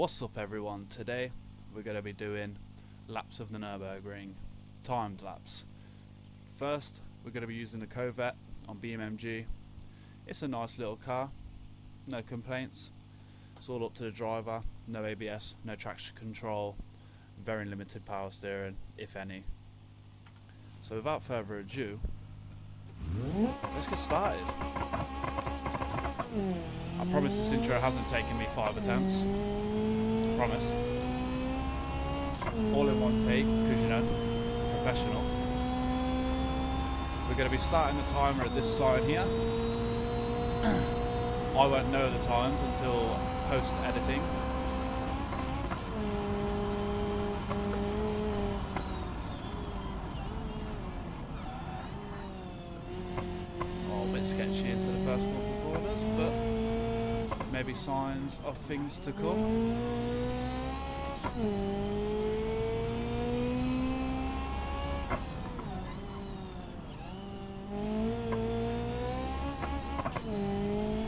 What's up everyone, today we're going to be doing laps of the Nürburgring, timed laps. First we're going to be using the Corvette on BEAMNG. It's a nice little car, no complaints, it's all up to the driver, no ABS, no traction control, very limited power steering if any. So without further ado, let's get started. I promise this intro hasn't taken me 5 attempts. I promise. All in one take, because you know, professional. We're going to be starting the timer at this side here. I won't know the times until post-editing. Oh, a bit sketchy into the first couple of corners, but maybe signs of things to come.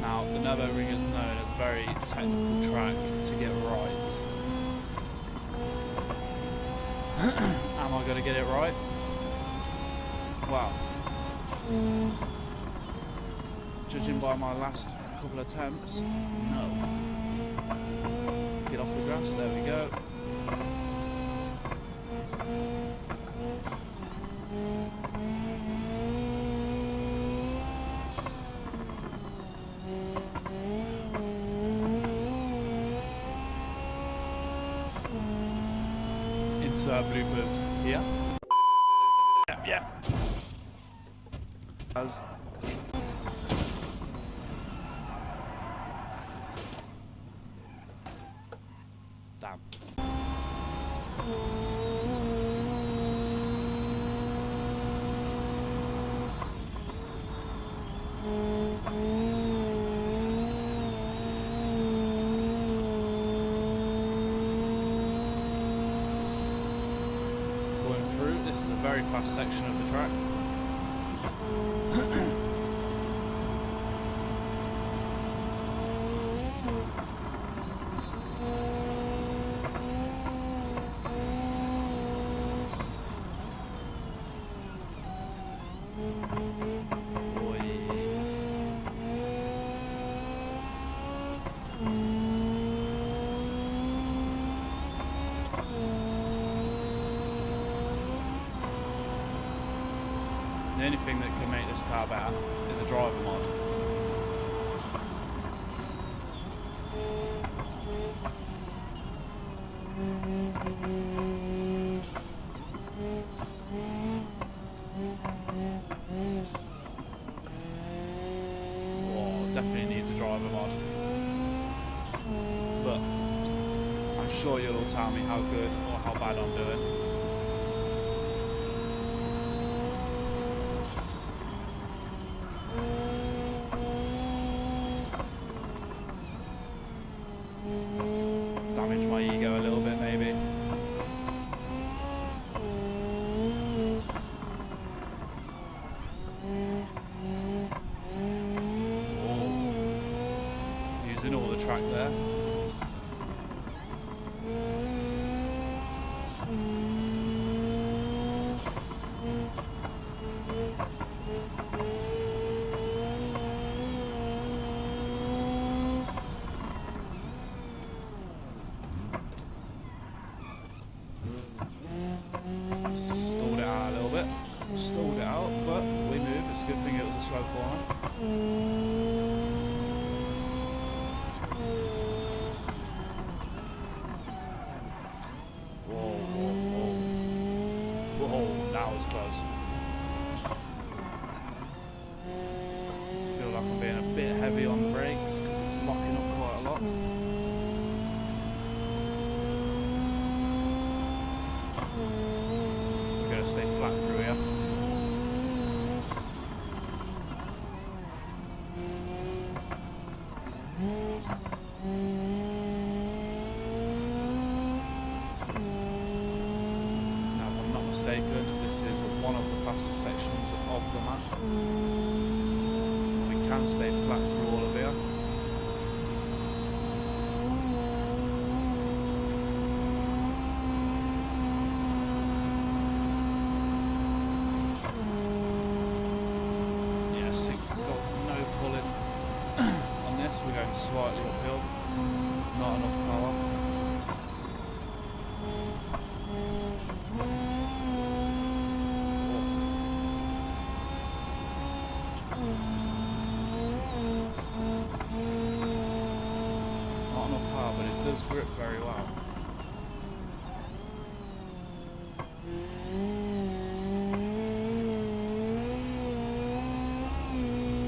Now, the Nürburgring is known as a very technical track to get right. Am I going to get it right? Well, judging by my last couple of attempts, no. Get off the grass, there we go. Insert bloopers here. Yeah. As damn. Going through, this is a very fast section of the track. The only thing that can make this car better is a driver mod. Oh, definitely needs a driver mod. But I'm sure you'll all tell me how good or how bad I'm doing. Damage my ego a little bit, maybe. Oh. Using all the track there. Stalled it out a little bit. Stalled it out, but we move. It's a good thing it was a slow corner. Whoa, whoa, whoa. Whoa, that was close. Feel like I'm being a bit heavy on the brakes because it's locking up quite a lot. Stay flat through here. Now, if I'm not mistaken, this is one of the fastest sections of the map. We can stay flat through all of here. S6 has got no pulling on this. We're going slightly uphill, not enough power. Not enough power, but it does grip very well.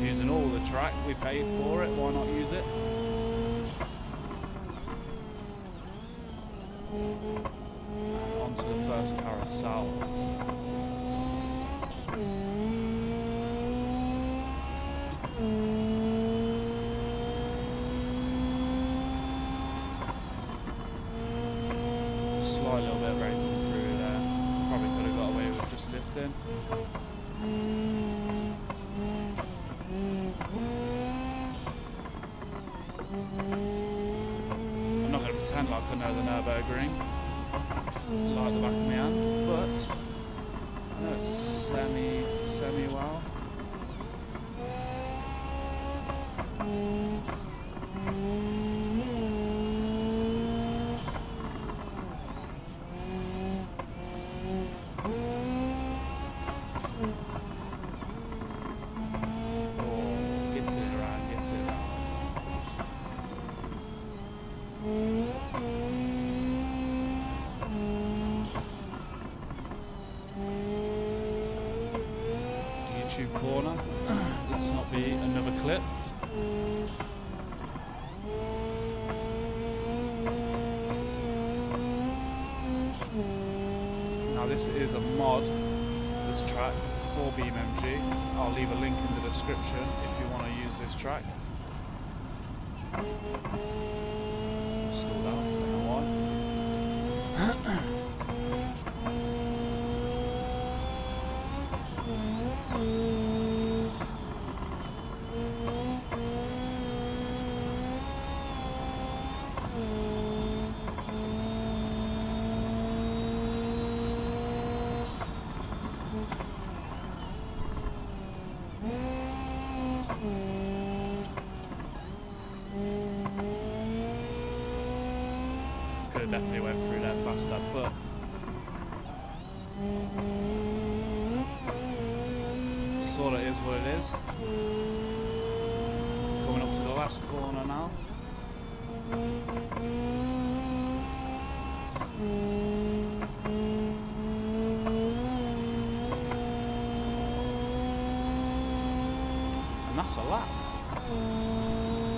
Using all the track, we paid for it, why not use it? And onto the first carousel. Slight little bit of braking through there. Probably could have got away with just lifting. I'm not going to pretend like I know the NURBURGRING like the back of my hand, but I know it's semi well. YouTube corner. Let's not be another clip. Now this is a mod, this track, for BeamNG. I'll leave a link in the description if you want to use this track. Stalled out, don't know why. Could have definitely went through there faster, but sort of is what it is. Coming up to the last corner now. And that's a lap.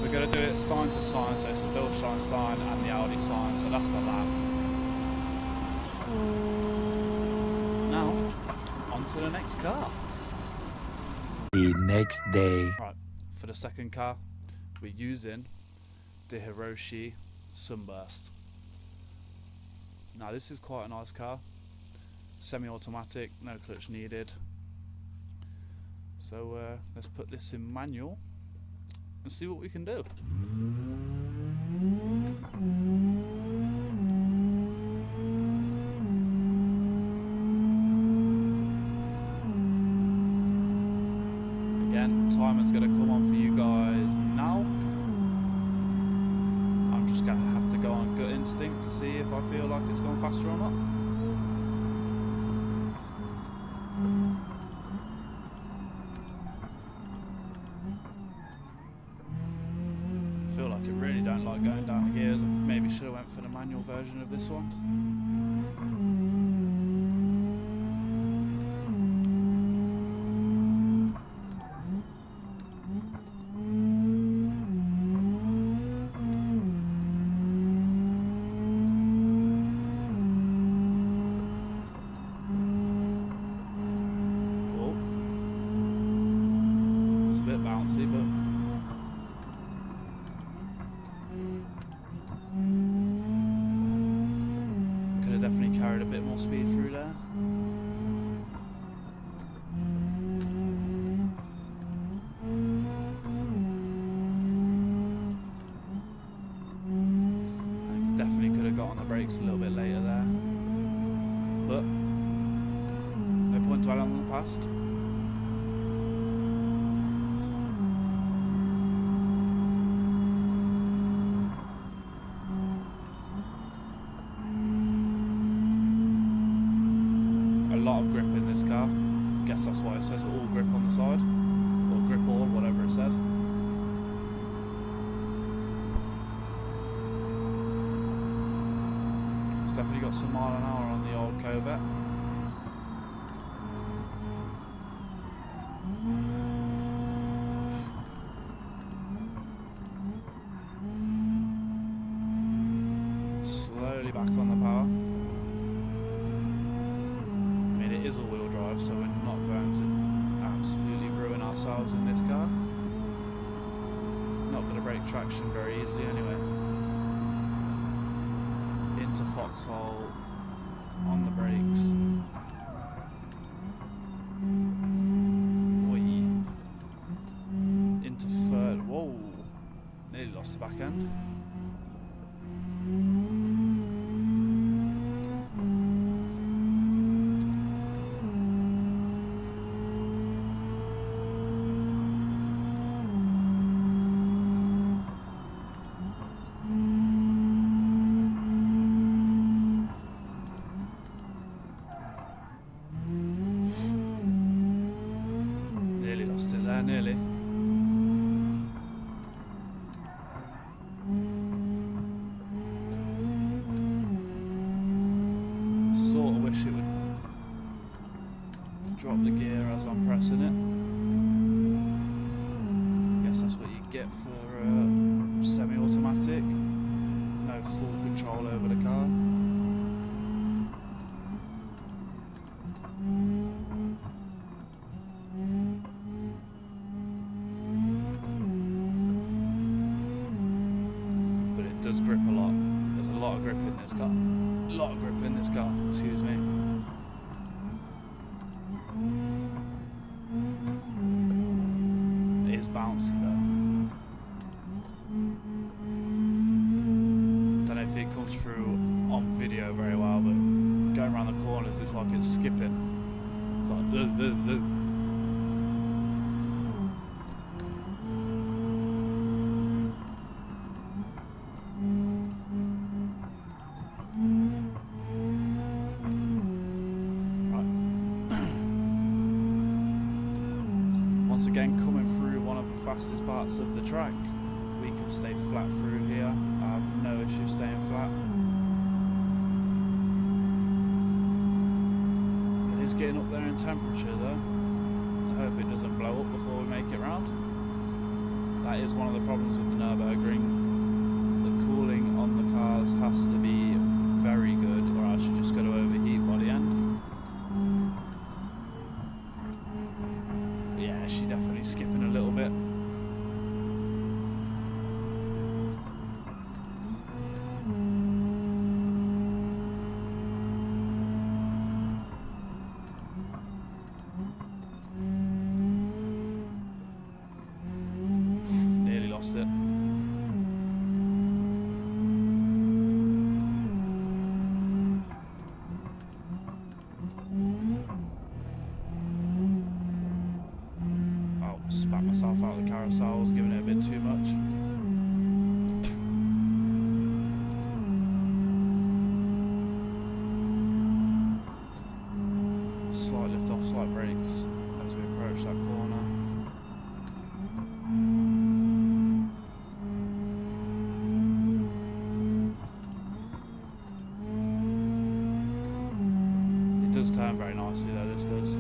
We're going to do it sign to sign, so it's the Bilstein sign and the Audi sign, so that's a lap. Now, on to the next car. The next day. Right, for the second car, we're using the Hiroshi Sunburst. Now this is quite a nice car. Semi-automatic, no clutch needed. So let's put this in manual and see what we can do. Again, timer's going to come on for you guys now. I'm just going to have to go on gut instinct to see if I feel like it's gone faster or not. Feel like it really don't like going down the gears. Maybe should have went for the manual version of this one. Oh, it's a bit bouncy, but could have definitely carried a bit more speed through there. I definitely could have got on the brakes a little bit later there, but no point dwelling on the past. a lot of grip in this car. Guess that's why it says all grip on the side, or grip all, whatever it said. It's definitely got some mile an hour on the old Corvette. Slowly back on the power. I mean, it is all-wheel drive, so we're not going to absolutely ruin ourselves in this car. Not going to break traction very easily anyway. Into foxhole on the brakes. Oi. Into third. Whoa. Nearly lost the back end. Nearly lost it there, nearly. Sort of wish it would drop the gear as I'm pressing it. I guess that's what you get for semi-automatic. No full control over the car. But it does grip a lot. There's a lot of grip in this car. A lot of grip in this car, excuse me. It is bouncy though. Don't know if it comes through on video very well, but going around the corners it's like it's skipping. It's like Once again, coming through one of the fastest parts of the track, we can stay flat through here. I have no issue staying flat. It is getting up there in temperature though. I hope it doesn't blow up before we make it round. That is one of the problems with the Nürburgring. The cooling on the cars has to be very good, or else you're just going to overheat by the end. Yeah, she's definitely skipping a little bit. Nearly lost it. Spat myself out of the carousel, I was giving it a bit too much. Slight lift off, slight brakes as we approach that corner. It does turn very nicely though, this does.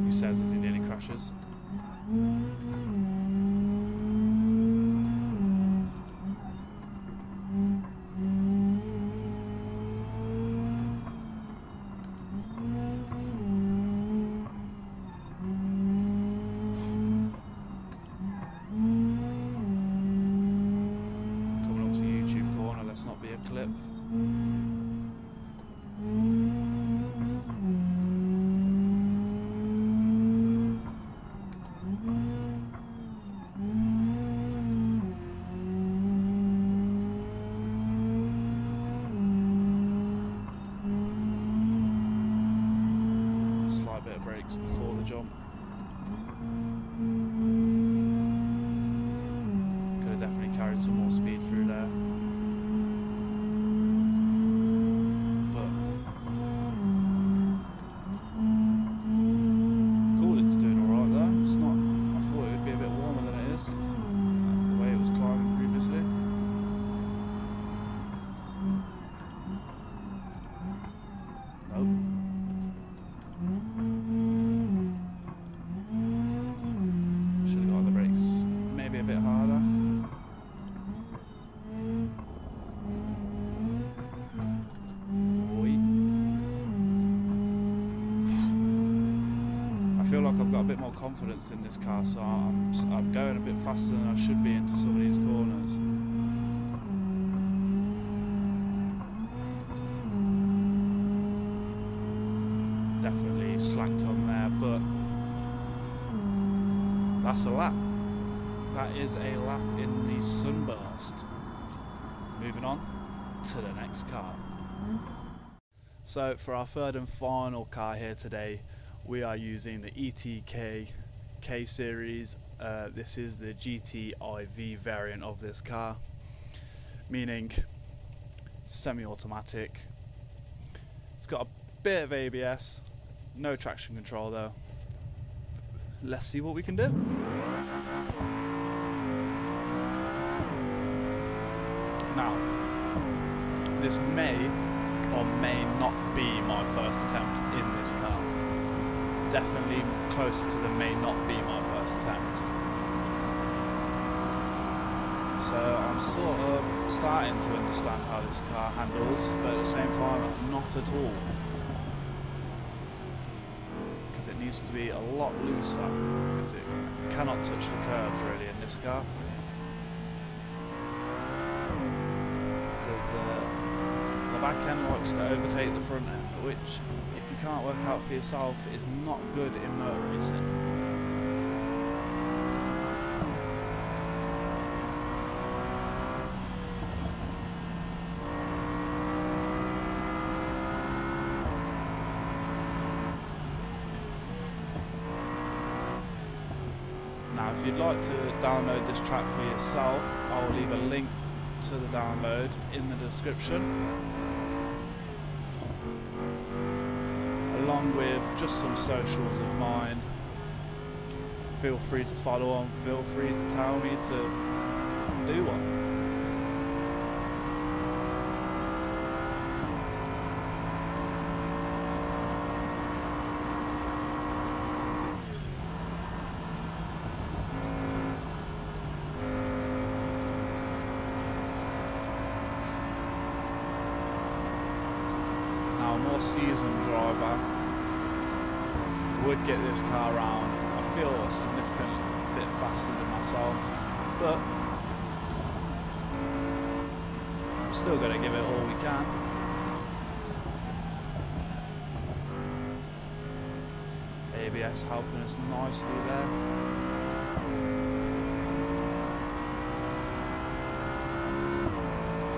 He says as he nearly crashes. Coming up to YouTube corner, let's not be a clip. Slight bit of brakes before the jump. Could have definitely carried carried some more speed through there. But cooling's doing alright there. It's not, I thought it would be a bit warmer than it is, the way it was climbing previously. Nope. Should have got the brakes maybe a bit harder. I feel like I've got a bit more confidence in this car, so I'm going a bit faster than I should be into some of these corners. Definitely slacked on there, but that's a lap. That is a lap in the Sunburst. Moving on to the next car. So for our third and final car here today, we are using the ETK K series. This is the GTIV variant of this car, meaning semi-automatic. It's got a bit of ABS, no traction control though. Let's see what we can do. Now, this may or may not be my first attempt in this car. Definitely closer to the may not be my first attempt. So I'm sort of starting to understand how this car handles, but at the same time not at all. Because it needs to be a lot looser, because it cannot touch the curbs really in this car. Because the back end likes to overtake the front end, which, if you can't work out for yourself, is not good in motor racing. Now, if you'd like to download this track for yourself, I will leave a link to the download in the description, along with just some socials of mine. Feel free to follow on, feel free to tell me to do one. Now, a more seasoned driver would get this car around, I feel, a significant bit faster than myself, but we're still going to give it all we can. ABS helping us nicely there.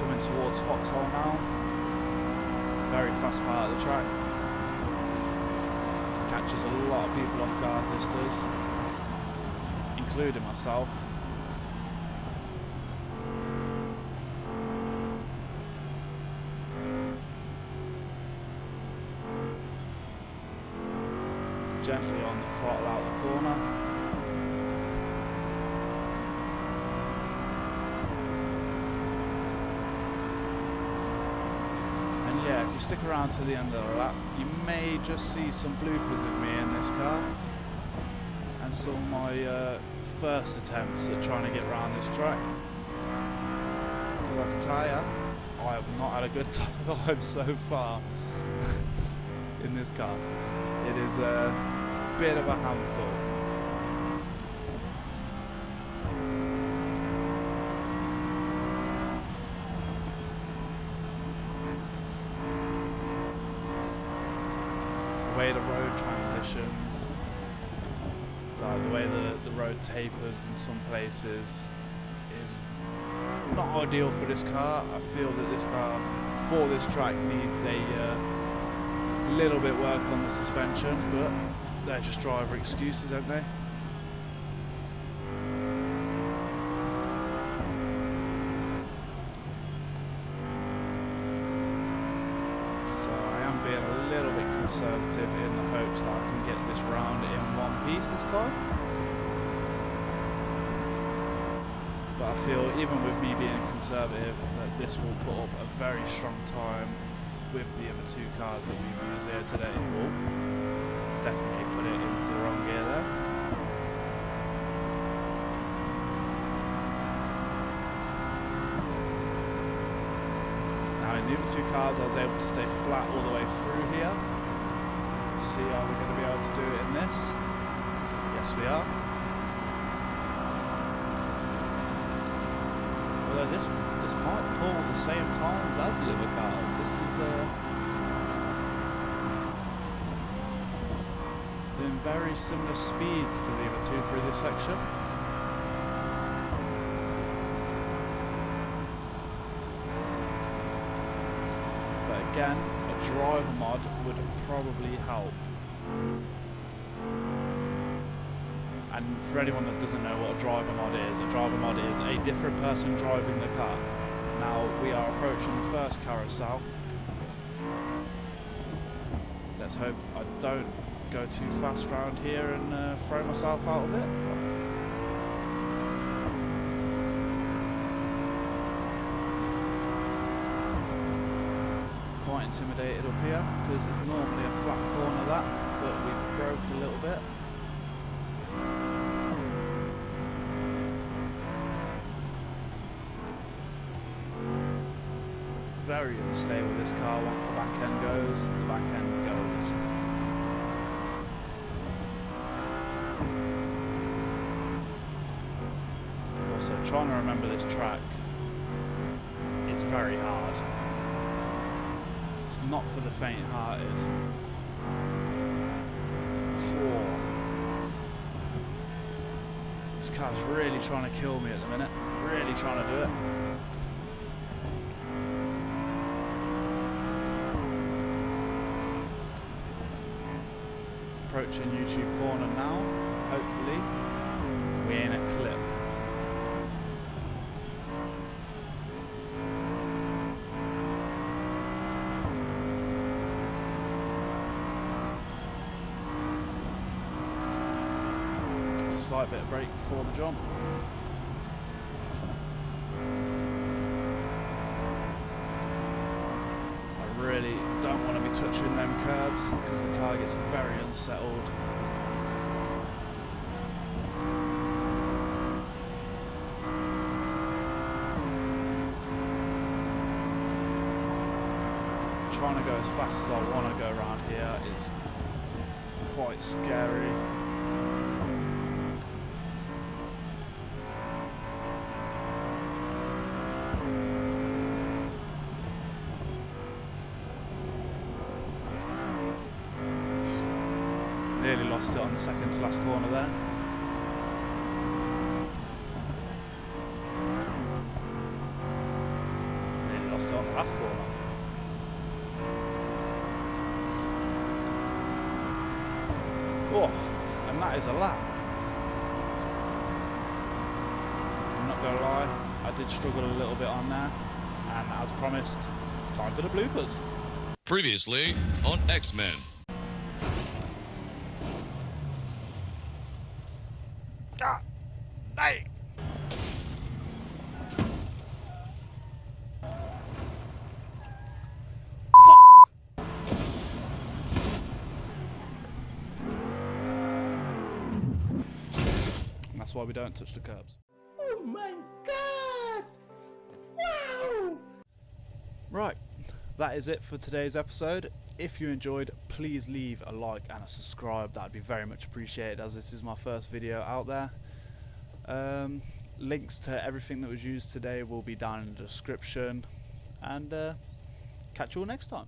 Coming towards Foxhole now. Very fast part of the track. Catches a lot of people off guard, this does, including myself. Gently on the throttle out the corner. And yeah, if you stick around to the end of the lap, you may just see some bloopers of me in this car and some of my first attempts at trying to get around this track. Because I can tell you, I have not had a good time so far in this car. It is a bit of a handful. The way the road transitions, the way the road tapers in some places is not ideal for this car. I feel that this car for this track needs a little bit work on the suspension, but they're just driver excuses, aren't they? being a little bit conservative in the hopes that I can get this round in one piece this time. But I feel even with me being conservative that this will put up a very strong time with the other two cars that we've used here today. Oh, definitely put it into the wrong gear there. Now in the other two cars I was able to stay flat all the way through here. Let's see how we're going to be able to do it in this. Yes we are. Although this might pull at the same times as the other cars. This is doing very similar speeds to the other two through this section. But again, a driver mod would probably help. And for anyone that doesn't know what a driver mod is a different person driving the car. Now we are approaching the first carousel. Let's hope I don't go too fast around here and throw myself out of it. Quite intimidated up here because it's normally a flat corner that, but we broke a little bit. Very unstable this car. Once the back end goes, the back end goes. Also, trying to remember this track is very hard. It's not for the faint-hearted. This car's really trying to kill me at the minute. Really trying to do it. Approaching YouTube corner now. Hopefully, we're in a clip. Slight bit of brake before the jump. I really don't want to be touching them curbs because the car gets very unsettled. Trying to go as fast as I want to go around here is quite scary. Nearly lost it on the second to last corner there. Nearly lost it on the last corner. Oh, and that is a lap. I'm not gonna lie, I did struggle a little bit on there, and as promised, time for the bloopers. Previously on X-Men. Ah! Hey! That's why we don't touch the curbs. Oh my god! Wow! Right, that is it for today's episode. If you enjoyed, please leave a like and a subscribe. That would be very much appreciated, as this is my first video out there. Links to everything that was used today will be down in the description. And catch you all next time.